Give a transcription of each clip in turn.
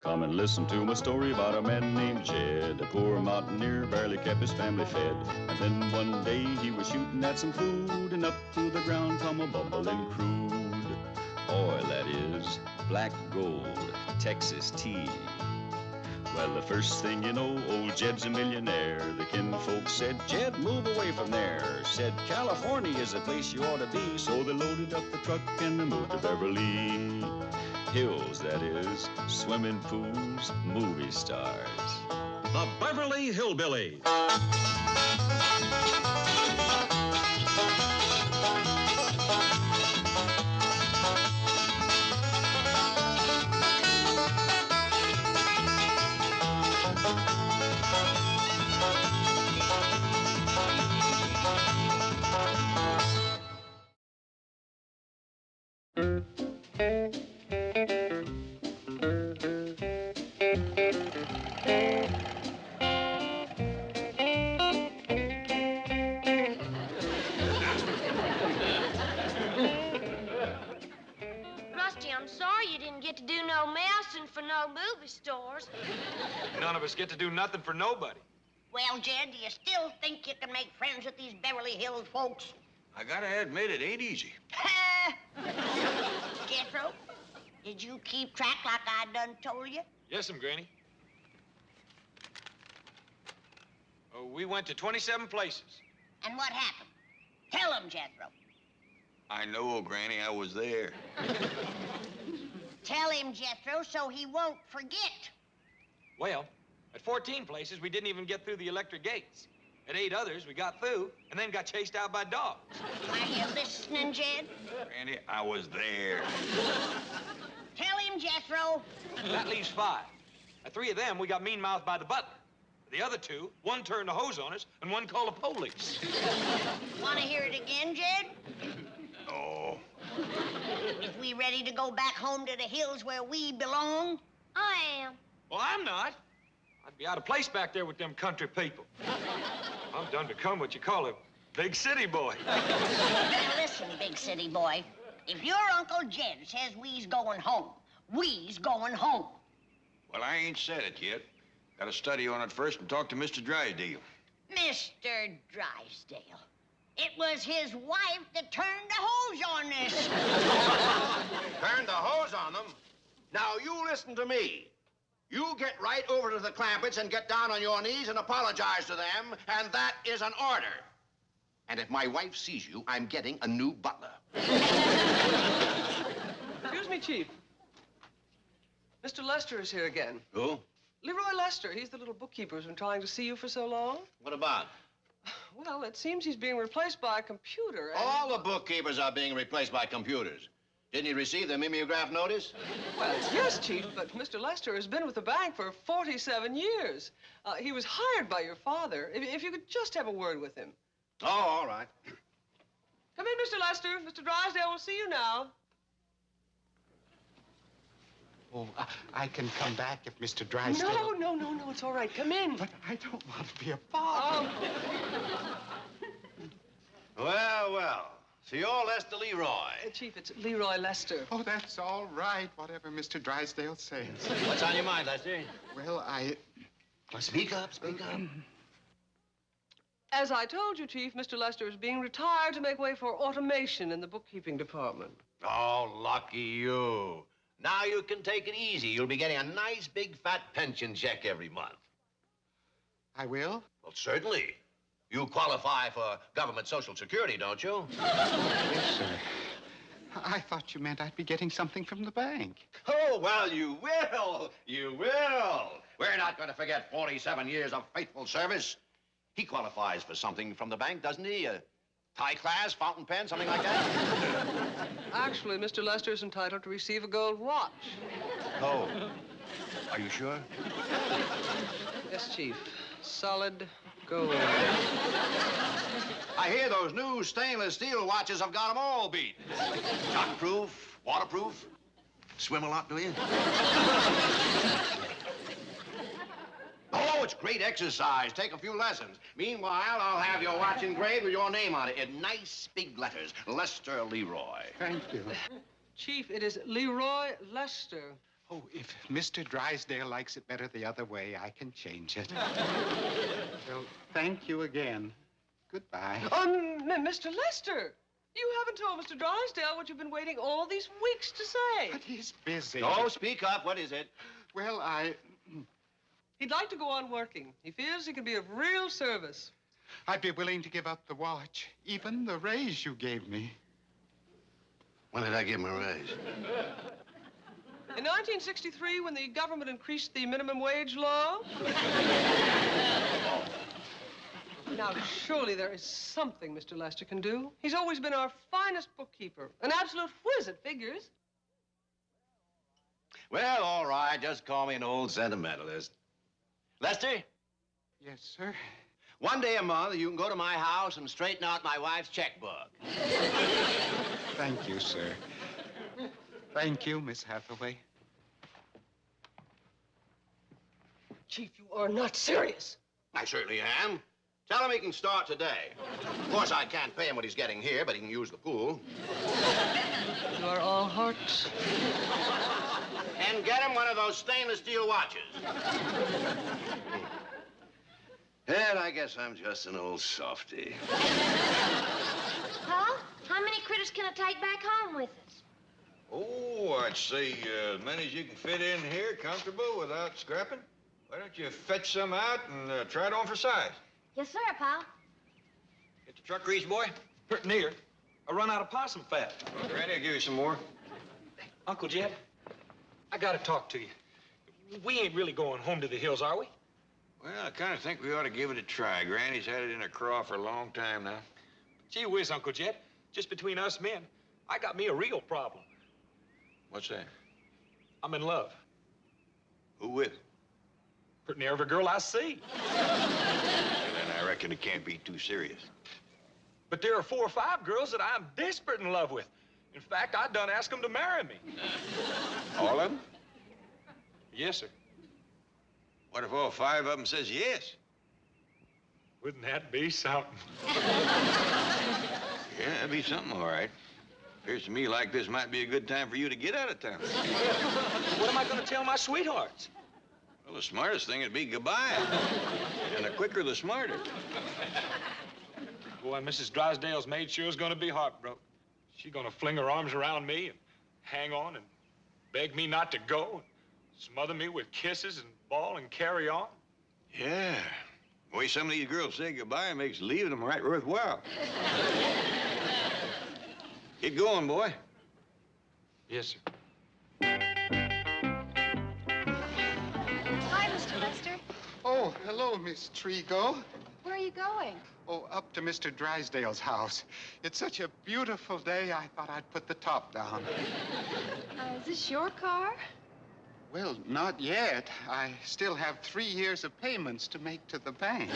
Come and listen to my story about a man named Jed. A poor mountaineer barely kept his family fed. And then one day he was shooting at some food, and up to the ground come a bubbling crude oil, that is, black gold, Texas tea. Well, the first thing you know, old Jed's a millionaire. The kinfolk said, Jed, move away from there. Said, California is the place you ought to be. So they loaded up the truck and they moved to Beverly Hills, that is, swimming pools, movie stars. The Beverly Hillbillies. Rusty, I'm sorry you didn't get to do no mousing for no movie stores. None of us get to do nothing for nobody. Well, Jed, do you still think you can make friends with these Beverly Hills folks? I gotta admit, it ain't easy. Jethro, did you keep track like I done told you? Yes'm, Granny. Oh, we went to 27 places. And what happened? Tell them, Jethro. I know, Granny, I was there. Tell him, Jethro, so he won't forget. Well, at 14 places, we didn't even get through the electric gates. At 8 others, we got through and then got chased out by dogs. Are you listening, Jed? Granny, I was there. Tell him, Jethro. That leaves 5. At 3 of them, we got mean-mouthed by the butler. The other 2, one turned the hose on us and one called the police. Want to hear it again, Jed? No. Is we ready to go back home to the hills where we belong? I am. Well, I'm not. I'd be out of place back there with them country people. I'm done become what you call a big city boy. Now listen, big city boy. If your Uncle Jed says we's going home, we's going home. Well, I ain't said it yet. Gotta study on it first and talk to Mr. Drysdale. Mr. Drysdale. It was his wife that turned the hose on this. Turned the hose on them? Now, you listen to me. You get right over to the Clampetts and get down on your knees and apologize to them, and that is an order. And if my wife sees you, I'm getting a new butler. Excuse me, Chief. Mr. Lester is here again. Who? Leroy Lester. He's the little bookkeeper who's been trying to see you for so long. What about? Well, it seems he's being replaced by a computer. And... All the bookkeepers are being replaced by computers. Didn't he receive the mimeograph notice? Well, yes, Chief, but Mr. Lester has been with the bank for 47 years. He was hired by your father. If you could just have a word with him. Oh, all right. Come in, Mr. Lester. Mr. Drysdale will see you now. Oh, I can come back if Mr. Drysdale... No, it's all right. Come in. But I don't want to be a father. Well. So you're Lester Leroy. Chief, it's Leroy Lester. Oh, that's all right, whatever Mr. Drysdale says. What's on your mind, Lester? Well, Well, speak up. As I told you, Chief, Mr. Lester is being retired to make way for automation in the bookkeeping department. Oh, lucky you. Now you can take it easy. You'll be getting a nice, big, fat pension check every month. I will? Well, certainly. You qualify for government Social Security, don't you? Yes, sir. I thought you meant I'd be getting something from the bank. Oh, well, you will. You will. We're not going to forget 47 years of faithful service. He qualifies for something from the bank, doesn't he? A tie class, fountain pen, something like that? Actually, Mr. Lester is entitled to receive a gold watch. Oh. Are you sure? Yes, Chief. Solid gold. I hear those new stainless steel watches have got them all beat. Shockproof, waterproof. Swim a lot, do you? Oh, it's great exercise. Take a few lessons. Meanwhile, I'll have your watch engraved with your name on it in nice big letters. Lester Leroy. Thank you. Chief, it is Leroy Lester. Oh, if Mr. Drysdale likes it better the other way, I can change it. Well, thank you again. Goodbye. Mr. Lester, you haven't told Mr. Drysdale what you've been waiting all these weeks to say. But he's busy. Oh, speak up. What is it? Well, He'd like to go on working. He feels he can be of real service. I'd be willing to give up the watch, even the raise you gave me. When did I give him a raise? In 1963, when the government increased the minimum wage law. Now, surely there is something Mr. Lester can do. He's always been our finest bookkeeper, an absolute whiz at figures. Well, all right. Just call me an old sentimentalist. Lester, Yes, sir. one day a month, you can go to my house and straighten out my wife's checkbook. Thank you, sir. Thank you, Miss Hathaway. Chief, you are not serious. I certainly am. Tell him he can start today. Of course, I can't pay him what he's getting here, but he can use the pool. You are all hearts. And get him one of those stainless steel watches. And I guess I'm just an old softy. Pa, how many critters can I take back home with us? Oh, I'd say as many as you can fit in here comfortable without scrapping. Why don't you fetch some out and try it on for size? Yes, sir, Pa. Get the truck greased, boy? Pretty near. I run out of possum fat. Randy, I'll give you some more. Uncle Jed, I gotta talk to you. We ain't really going home to the hills, are we? Well, I kind of think we ought to give it a try. Granny's had it in her craw for a long time now. Gee whiz, Uncle Jed. Just between us men, I got me a real problem. What's that? I'm in love. Who with? Pretty near every girl I see. Then I reckon it can't be too serious. But there are 4 or 5 girls that I'm desperate in love with. In fact, I done asked them to marry me. All of them? Yes, sir. What if all 5 of them says yes? Wouldn't that be something? Yeah, that'd be something, all right. Appears to me like this might be a good time for you to get out of town. What am I gonna tell my sweethearts? Well, the smartest thing would be goodbye. And the quicker, the smarter. Boy, Mrs. Drysdale's maid sure is gonna be heartbroken. She's gonna fling her arms around me and hang on and beg me not to go, and smother me with kisses and bawl and carry on. Yeah. The way some of these girls say goodbye makes leaving them right worthwhile. Get going, boy. Yes, sir. Hi, Mr. Lester. Oh, hello, Miss Trigo. Where are you going? Oh, up to Mr. Drysdale's house. It's such a beautiful day, I thought I'd put the top down. Is this your car? Well, not yet. I still have 3 years of payments to make to the bank.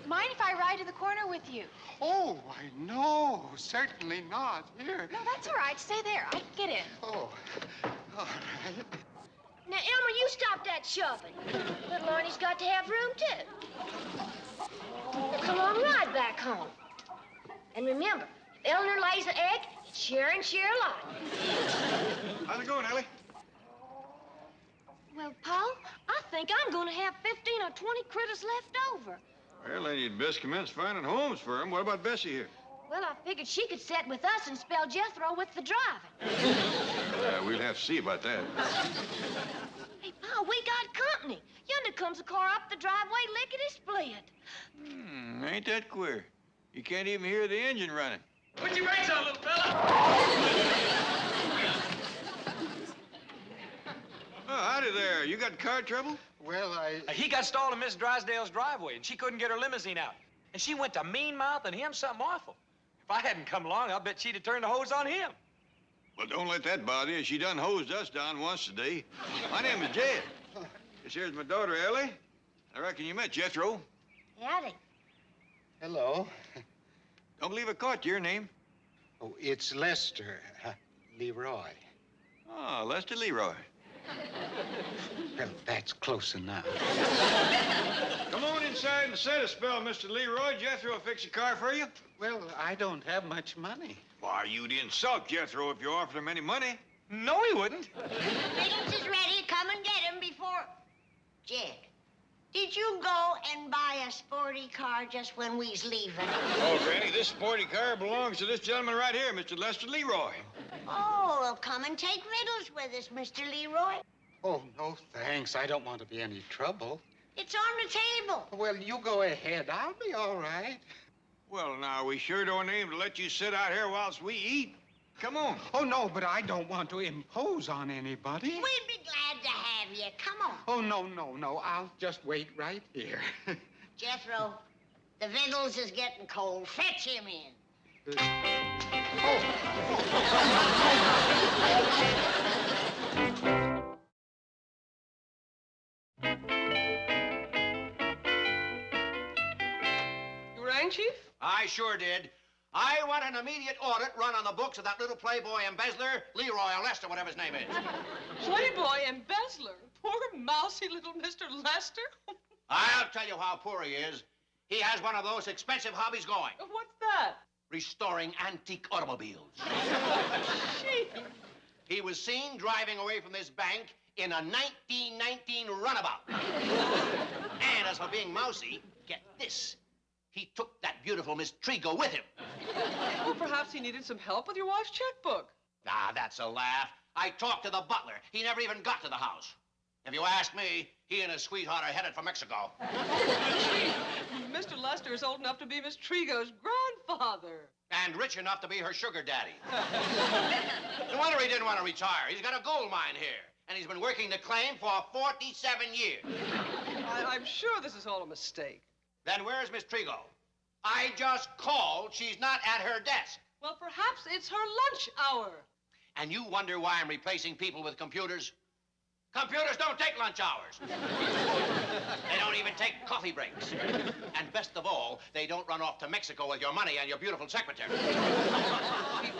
Mind if I ride to the corner with you? Oh, I know. Certainly not. Here. No, that's all right. Stay there. I can get in. Oh, all right. Now, Elmer, you stop that shoving. Little Arnie's got to have room, too. Now, come on, ride back home. And remember, if Eleanor lays an egg, it's share and share alike. How's it going, Ellie? Well, Pa, I think I'm going to have 15 or 20 critters left over. Well, then you'd best commence finding homes for them. What about Bessie here? Well, I figured she could sit with us and spell Jethro with the driving. We'll have to see about that. Hey, Pa, we got company. Yonder comes a car up the driveway lickety-split. Ain't that queer? You can't even hear the engine running. Put your brakes on, little fella. Oh, howdy there. You got car trouble? Well, He got stalled in Miss Drysdale's driveway, and she couldn't get her limousine out. And she went to mean-mouthing him something awful. If I hadn't come along, I'll bet she'd have turned the hose on him. Well, don't let that bother you. She done hosed us down once today. My name is Jed. This here's my daughter, Ellie. I reckon you met Jethro. Howdy. hello. Don't believe I caught your name. Oh, it's Lester. Leroy. Oh, Lester Leroy. Well, that's close enough. Come on inside and set a spell, Mr. Leroy. Jethro will fix your car for you. Well, I don't have much money. Why, you'd insult Jethro if you offered him any money. No, he wouldn't. Riddles is ready. Come and get him before... Jed, did you go and buy a sporty car just when we's leaving? Oh, Granny, this sporty car belongs to this gentleman right here, Mr. Lester Leroy. Oh, well, come and take Riddles with us, Mr. Leroy. Oh, no, thanks. I don't want to be any trouble. It's on the table. Well, you go ahead. I'll be all right. Well, now, we sure don't aim to let you sit out here whilst we eat. Come on. Oh, no, but I don't want to impose on anybody. We'd be glad to have you. Come on. Oh, no. I'll just wait right here. Jethro, the Vittles is getting cold. Fetch him in. You rang, Chief? I sure did. I want an immediate audit run on the books of that little playboy embezzler, Leroy or Lester, whatever his name is. Playboy embezzler. Poor mousy little Mr. Lester. I'll tell you how poor he is. He has one of those expensive hobbies going. What's that? Restoring antique automobiles. Chief. He was seen driving away from this bank in a 1919 runabout. And as for being mousy, get this. He took that beautiful Miss Trigo with him. Well, perhaps he needed some help with your wife's checkbook. Ah, that's a laugh. I talked to the butler. He never even got to the house. If you ask me, he and his sweetheart are headed for Mexico. Mr. Lester is old enough to be Miss Trigo's grandfather. And rich enough to be her sugar daddy. No wonder he didn't want to retire. He's got a gold mine here. And he's been working the claim for 47 years. I'm sure this is all a mistake. Then where's Miss Trigo? I just called. She's not at her desk. Well, perhaps it's her lunch hour. And you wonder why I'm replacing people with computers? Computers don't take lunch hours. They don't even take coffee breaks. And best of all, they don't run off to Mexico with your money and your beautiful secretary.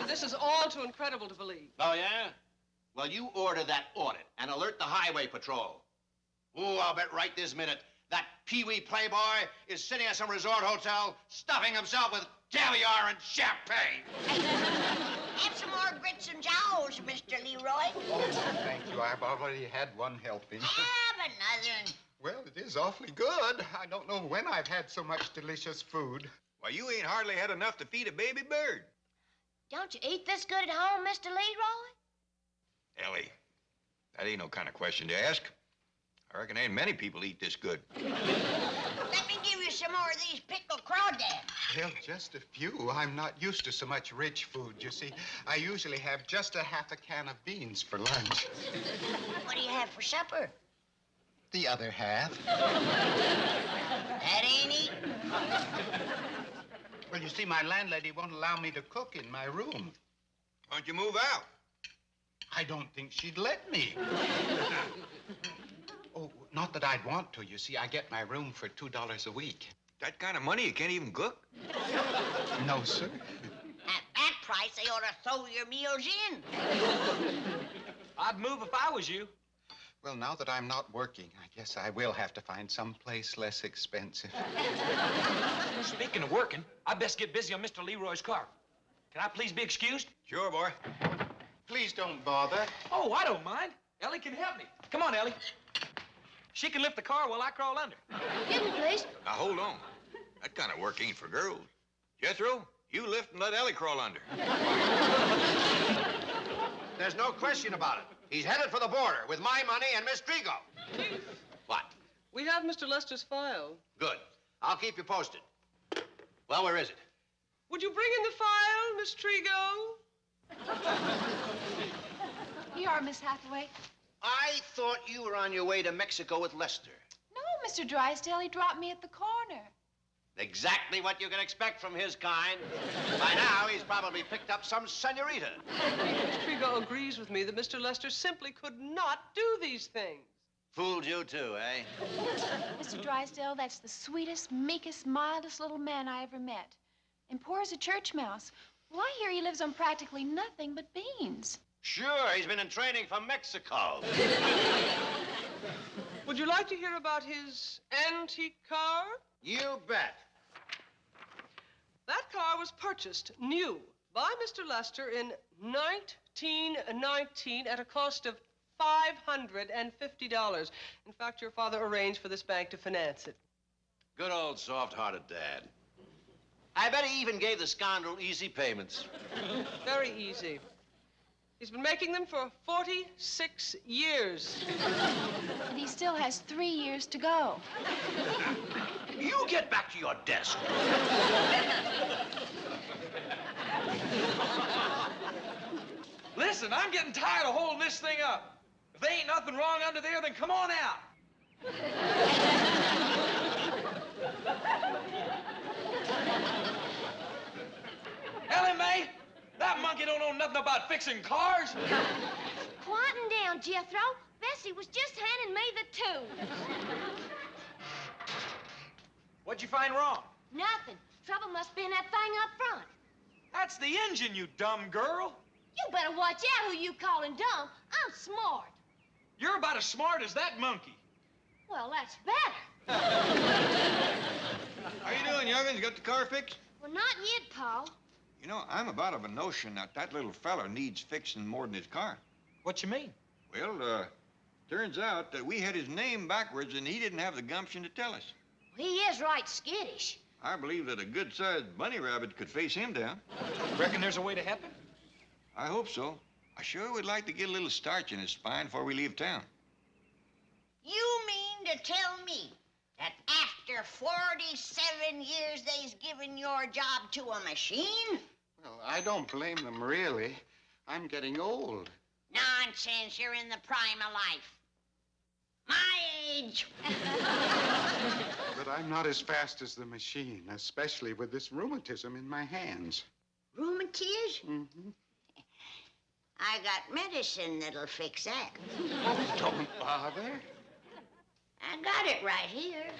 This is all too incredible to believe. Oh, yeah? Well, you order that audit and alert the highway patrol. Ooh, I'll bet right this minute that peewee playboy is sitting at some resort hotel stuffing himself with caviar and champagne. Have some more grits and jowls, Mr. Leroy. Oh, thank you. I've already had one helping. Have another. Well, it is awfully good. I don't know when I've had so much delicious food. Why, you ain't hardly had enough to feed a baby bird. Don't you eat this good at home, Mr. Leroy? Ellie, that ain't no kind of question to ask. I reckon ain't many people eat this good. Let me give you some more of these pickled crawdads. Well, just a few. I'm not used to so much rich food, you see. I usually have just a half a can of beans for lunch. What do you have for supper? The other half. That ain't eating. Well, you see, my landlady won't allow me to cook in my room. Why don't you move out? I don't think she'd let me. Oh, not that I'd want to. You see, I get my room for $2 a week. That kind of money you can't even cook? No, sir. At that price, they ought to throw your meals in. I'd move if I was you. Well, now that I'm not working, I guess I will have to find some place less expensive. Speaking of working, I best get busy on Mr. Leroy's car. Can I please be excused? Sure, boy. Please don't bother. Oh, I don't mind. Ellie can help me. Come on, Ellie. She can lift the car while I crawl under. Give me, please. Now, hold on. That kind of work ain't for girls. Jethro, you lift and let Ellie crawl under. There's no question about it. He's headed for the border with my money and Miss Trigo. What? We have Mr. Lester's file. Good. I'll keep you posted. Well, where is it? Would you bring in the file, Miss Trigo? Here you are, Miss Hathaway. I thought you were on your way to Mexico with Lester. No, Mr. Drysdale, he dropped me at the corner. Exactly what you can expect from his kind. By now, he's probably picked up some senorita. Miss Trigo agrees with me that Mr. Lester simply could not do these things. Fooled you too, eh? Mr. Drysdale, that's the sweetest, meekest, mildest little man I ever met. And poor as a church mouse. Well, I hear he lives on practically nothing but beans. Sure, he's been in training for Mexico. Would you like to hear about his antique car? You bet. That car was purchased new by Mr. Lester in 1619 at a cost of $550. In fact, your father arranged for this bank to finance it. Good old soft-hearted Dad. I bet he even gave the scoundrel easy payments. Very easy. He's been making them for 46 years. And he still has 3 years to go. You get back to your desk. Listen, I'm getting tired of holding this thing up. If there ain't nothing wrong under there, then come on out. Ellie Mae, that monkey don't know nothing about fixing cars. Quieting down, Jethro. Bessie was just handing me the tube. What'd you find wrong? Nothing. Trouble must be in that thing up front. That's the engine, you dumb girl. You better watch out who you calling dumb. I'm smart. You're about as smart as that monkey. Well, that's better. How you doing, young'uns? Got the car fixed? Well, not yet, Pa. You know, I'm about of a notion that little feller needs fixing more than his car. What you mean? Well, turns out that we had his name backwards and he didn't have the gumption to tell us. He is right skittish. I believe that a good-sized bunny rabbit could face him down. Reckon there's a way to help him? I hope so. I sure would like to get a little starch in his spine before we leave town. You mean to tell me that after 47 years they's given your job to a machine? Well, I don't blame them, really. I'm getting old. Nonsense, you're in the prime of life. My age. But I'm not as fast as the machine, especially with this rheumatism in my hands. Rheumatism? Mm-hmm. I got medicine that'll fix that. Oh, don't bother. I got it right here.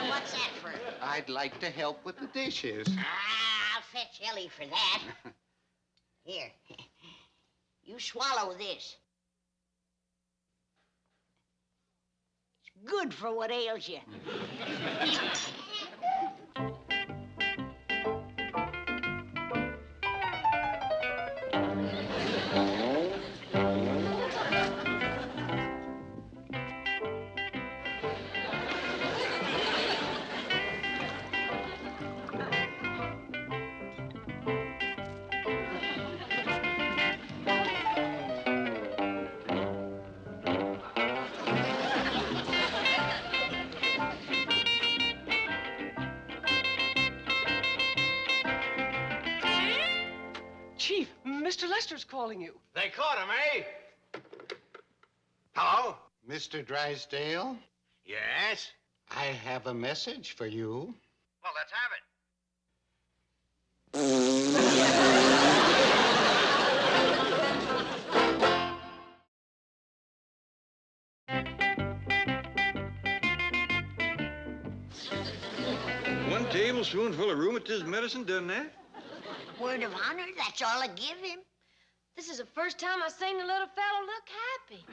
What's that for? I'd like to help with the dishes. I'll fetch Ellie for that. Here. You swallow this. It's good for what ails you. Chief, Mr. Lester's calling you. They caught him, eh? Hello? Mr. Drysdale, Yes? I have a message for you. Well, let's have it. One tablespoonful of rheumatism medicine done that? Word of honor, that's all I give him. This is the first time I've seen the little fellow look happy.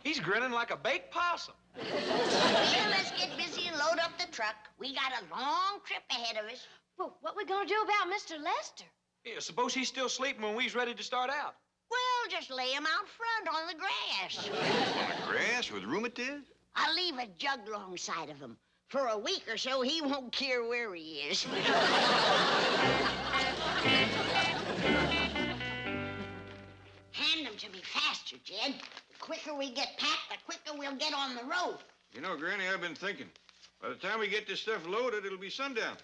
He's grinning like a baked possum. Well, let's get busy and load up the truck. We got a long trip ahead of us. Well, what we gonna do about Mr. Lester? Yeah, suppose he's still sleeping when we's ready to start out. Well, just lay him out front on the grass. On the grass with rheumatiz? I'll leave a jug alongside of him. For a week or so, he won't care where he is. Hand them to me faster, Jed. The quicker we get packed, the quicker we'll get on the road. You know, Granny, I've been thinking. By the time we get this stuff loaded, it'll be sundown.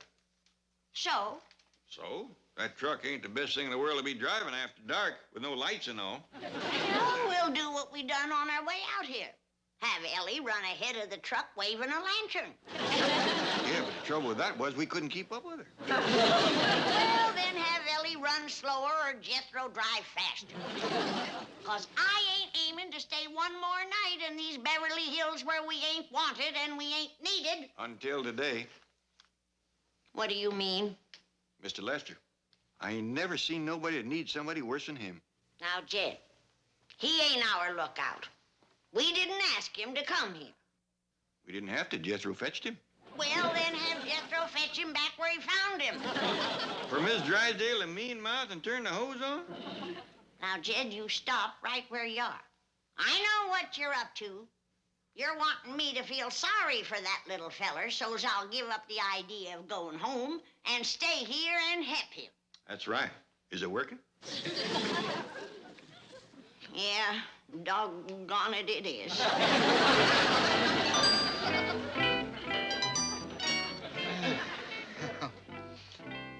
So? So, that truck ain't the best thing in the world to be driving after dark with no lights and all. Well, we'll do what we done on our way out here. Have Ellie run ahead of the truck waving a lantern. Yeah, but the trouble with that was we couldn't keep up with her. Well, then have Ellie run slower or Jethro drive faster. 'Cause I ain't aiming to stay one more night in these Beverly Hills where we ain't wanted and we ain't needed. Until today. What do you mean? Mr. Lester, I ain't never seen nobody that needs somebody worse than him. Now, Jed, he ain't our lookout. We didn't ask him to come here. We didn't have to. Jethro fetched him. Well, then have Jethro fetch him back where he found him. For Miss Drysdale to mean mouth and turn the hose on? Now, Jed, you stop right where you are. I know what you're up to. You're wanting me to feel sorry for that little feller, so's I'll give up the idea of going home and stay here and help him. That's right. Is it working? Yeah, doggone it, it is.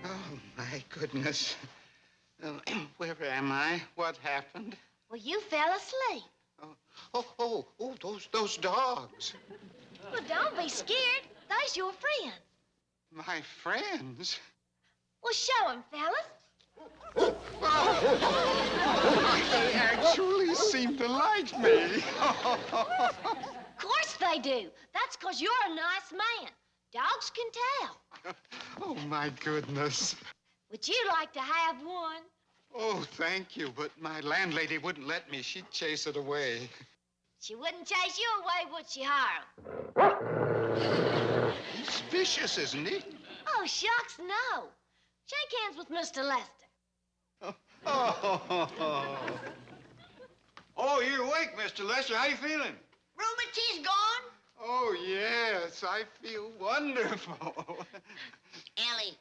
Oh, my goodness. Where am I? What happened? Well, you fell asleep. Those dogs. Well, don't be scared. They's your friend. My friends. Well, show 'em, fellas. They actually seem to like me. Of course they do. That's 'cause you're a nice man. Dogs can tell. Oh, my goodness. Would you like to have one? Oh, thank you, but my landlady wouldn't let me. She'd chase it away. She wouldn't chase you away, would she, Harold? He's vicious, isn't he? Oh, shucks, no. Shake hands with Mr. Lester. Oh, you're awake, Mr. Lester. How you feeling? Rheumatis gone? Oh, yes, I feel wonderful. Ellie,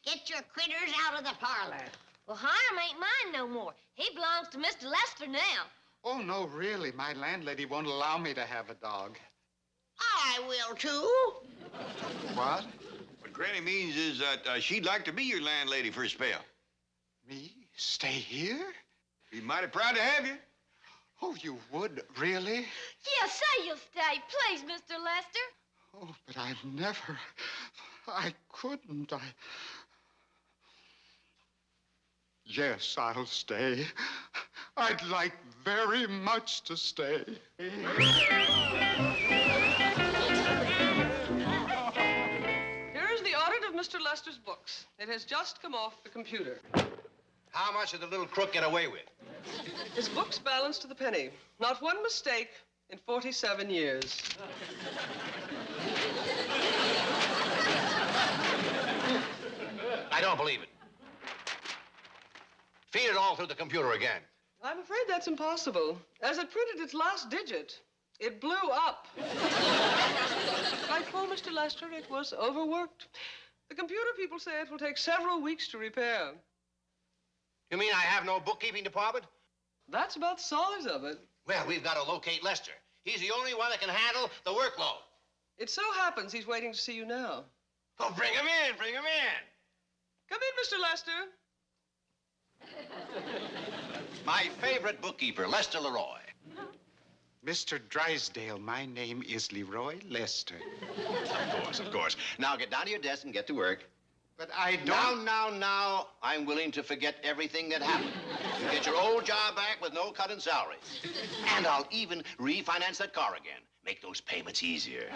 get your critters out of the parlor. Well, Hiram ain't mine no more. He belongs to Mr. Lester now. Oh, no, really, my landlady won't allow me to have a dog. I will, too. What? What Granny means is that she'd like to be your landlady for a spell. Me? Stay here? Be mighty proud to have you. Oh, you would, really? Yeah, say you'll stay, please, Mr. Lester. Oh, but I couldn't. Yes, I'll stay. I'd like very much to stay. Here is the audit of Mr. Lester's books. It has just come off the computer. How much did the little crook get away with? His books balanced to the penny. Not one mistake in 47 years. I don't believe it. Feed it all through the computer again. I'm afraid that's impossible. As it printed its last digit, it blew up. I told Mr. Lester it was overworked. The computer people say it will take several weeks to repair. You mean I have no bookkeeping department? That's about the size of it. Well, we've got to locate Lester. He's the only one that can handle the workload. It so happens he's waiting to see you now. Oh, bring him in, bring him in. Come in, Mr. Lester. My favorite bookkeeper, Lester Leroy. Mr. Drysdale, my name is Leroy Lester. Of course. Now get down to your desk and get to work. But I don't... Now, I'm willing to forget everything that happened. You get your old job back with no cut in salary. And I'll even refinance that car again. Make those payments easier.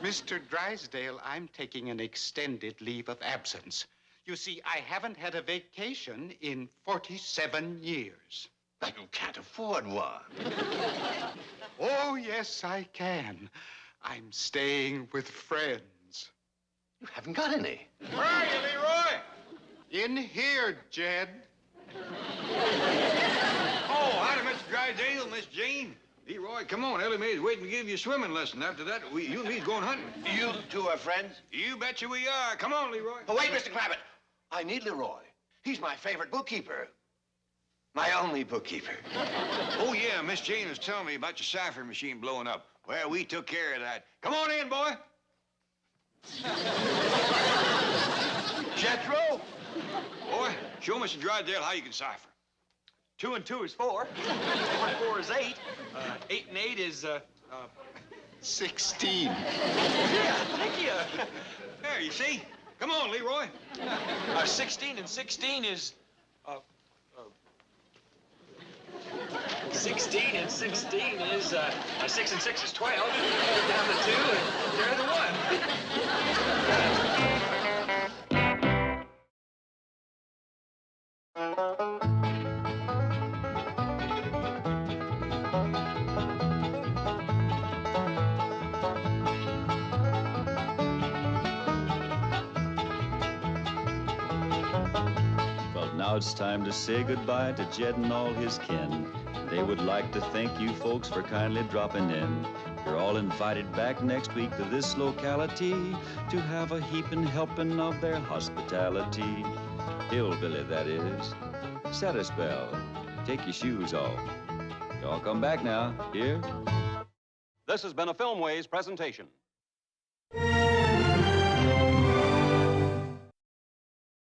Mr. Drysdale, I'm taking an extended leave of absence. You see, I haven't had a vacation in 47 years. But you can't afford one. Oh, yes, I can. I'm staying with friends. You haven't got any. Where are you, Leroy? In here, Jed. Oh, howdy, Mr. Drysdale, Miss Jane. Leroy, come on. Ellie Mae's waiting to give you a swimming lesson. After that, you and me's going hunting. You two are friends? You betcha we are. Come on, Leroy. Oh, wait, Mr. Clampett. I need Leroy. He's my favorite bookkeeper. My only bookkeeper. Oh, yeah, Miss Jane was telling me about your cipher machine blowing up. Well, we took care of that. Come on in, boy. Jethro? Boy, show Mr. Drysdale how you can cipher. 2 and 2 is 4. 4 and 4 is 8. 8 and 8 is 16. Yeah, thank you. There, you see? Come on, Leroy. 16 and 16 is 16 and 16 is 6 and 6 is 12. Down to 2 and there the 1. it's time to say goodbye to Jed and all his kin. They would like to thank you folks for kindly dropping in. You're all invited back next week to this locality to have a heaping helping of their hospitality. Hillbilly, that is. Set a spell. Take your shoes off. Y'all come back now. Here? This has been a Filmways presentation.